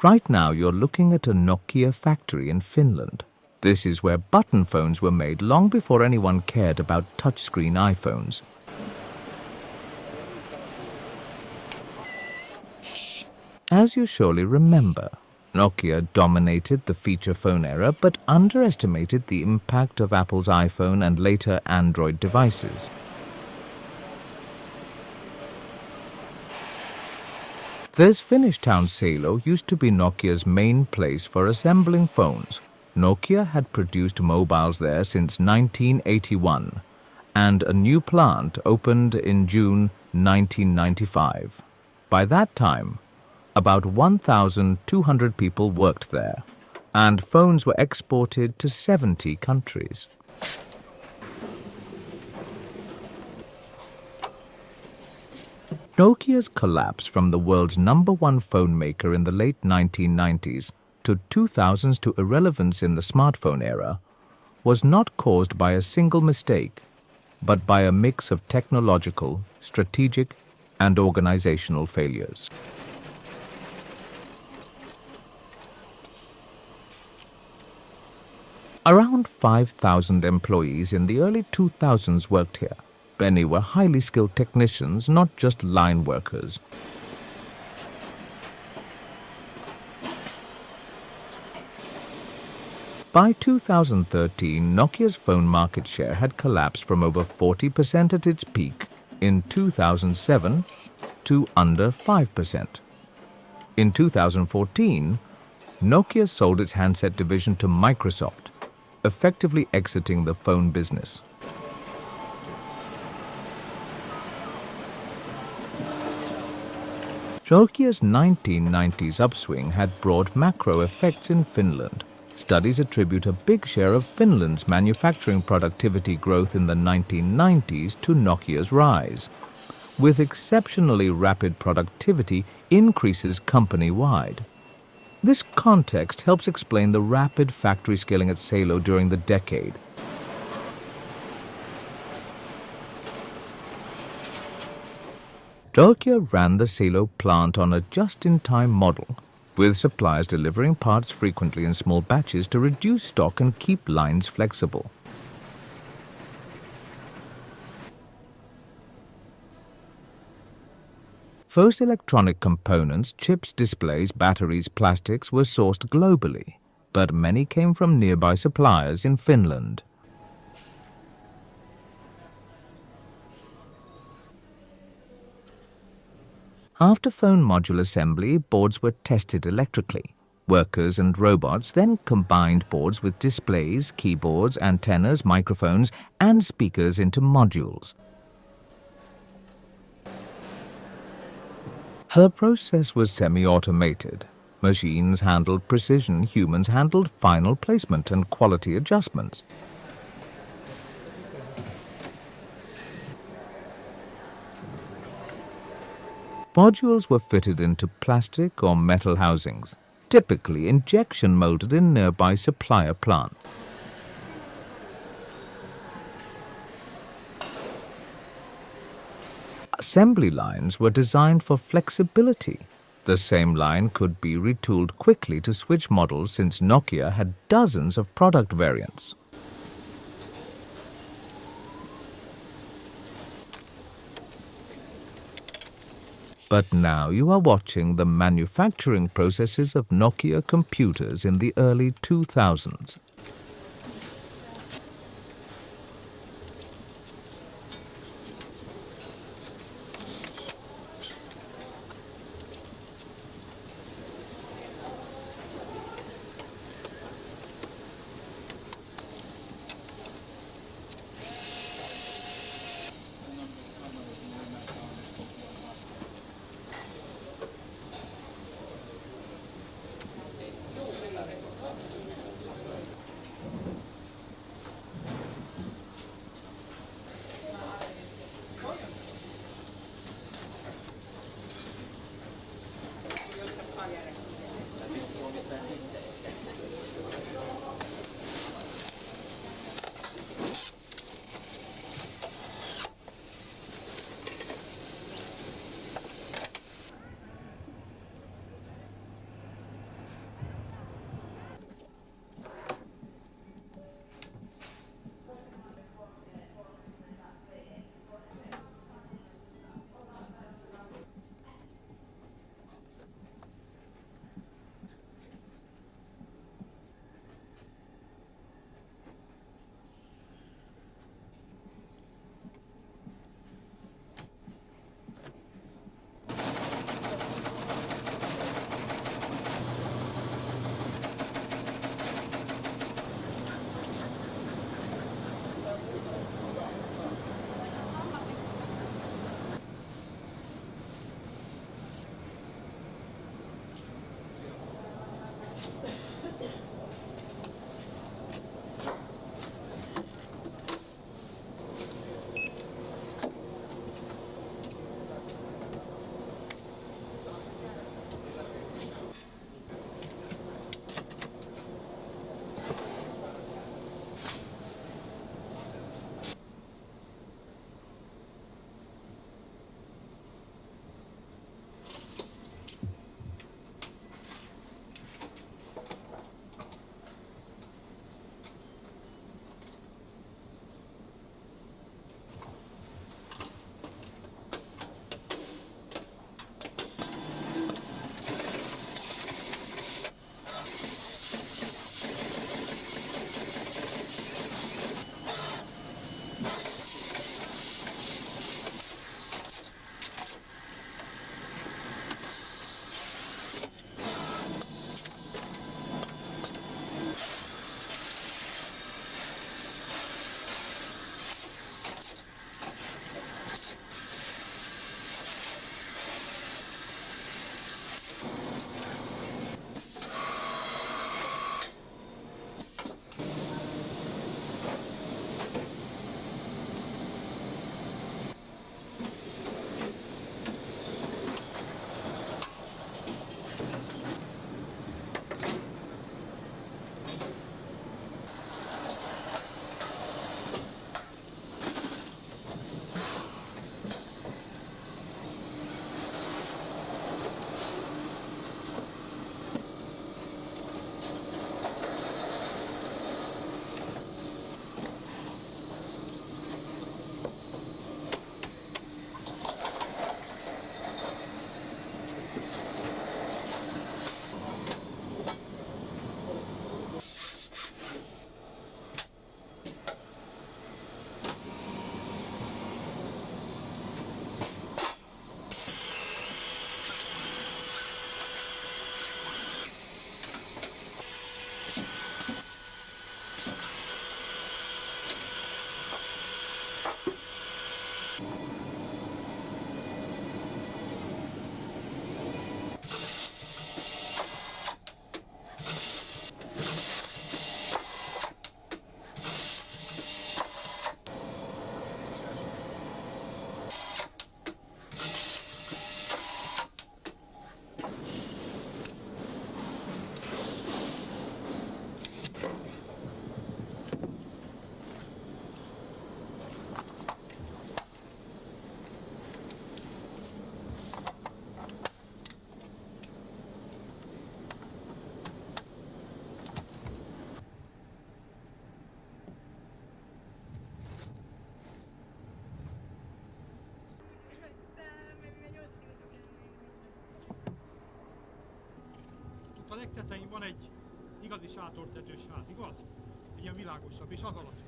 Right now you're looking at a Nokia factory in Finland. This is where button phones were made long before anyone cared about touchscreen iPhones. As you surely remember, Nokia dominated the feature phone era but underestimated the impact of Apple's iPhone and later Android devices. This Finnish town Salo used to be Nokia's main place for assembling phones. Nokia had produced mobiles there since 1981, and a new plant opened in June 1995. By that time, about 1,200 people worked there, and phones were exported to 70 countries. Nokia's collapse from the world's #1 phone maker in the late 1990s to 2000s to irrelevance in the smartphone era was not caused by a single mistake, but by a mix of technological, strategic, and organizational failures. Around 5,000 employees in the early 2000s worked here. Many were highly skilled technicians, not just line workers. By 2013, Nokia's phone market share had collapsed from over 40% at its peak in 2007 to under 5%. In 2014, Nokia sold its handset division to Microsoft, effectively exiting the phone business. Nokia's 1990s upswing had brought macro effects in Finland. Studies attribute a big share of Finland's manufacturing productivity growth in the 1990s to Nokia's rise, with exceptionally rapid productivity increases company-wide. This context helps explain the rapid factory scaling at Salo during the decade. Nokia ran the Salo plant on a just-in-time model, with suppliers delivering parts frequently in small batches to reduce stock and keep lines flexible. First electronic components, chips, displays, batteries, plastics were sourced globally, but many came from nearby suppliers in Finland. After phone module assembly, boards were tested electrically. Workers and robots then combined boards with displays, keyboards, antennas, microphones, and speakers into modules. The process was semi-automated. Machines handled precision, humans handled final placement and quality adjustments. Modules were fitted into plastic or metal housings, typically injection molded in nearby supplier plants. Assembly lines were designed for flexibility. The same line could be retooled quickly to switch models since Nokia had dozens of product variants. But now you are watching the manufacturing processes of Nokia computers in the early 2000s. a legtetején van egy igazi sátortetős ház, igaz? Egy ilyen világosabb, és az alatt.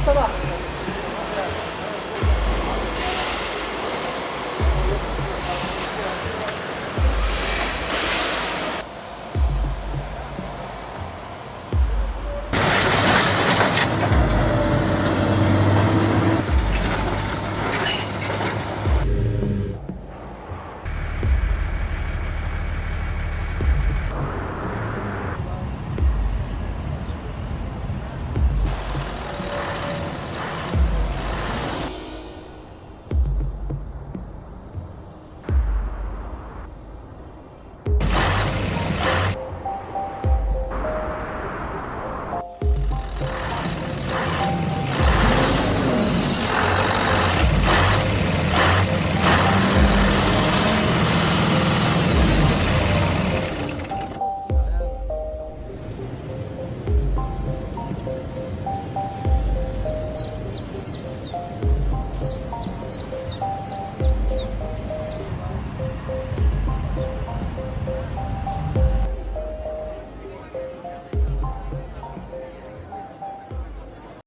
Tá lá.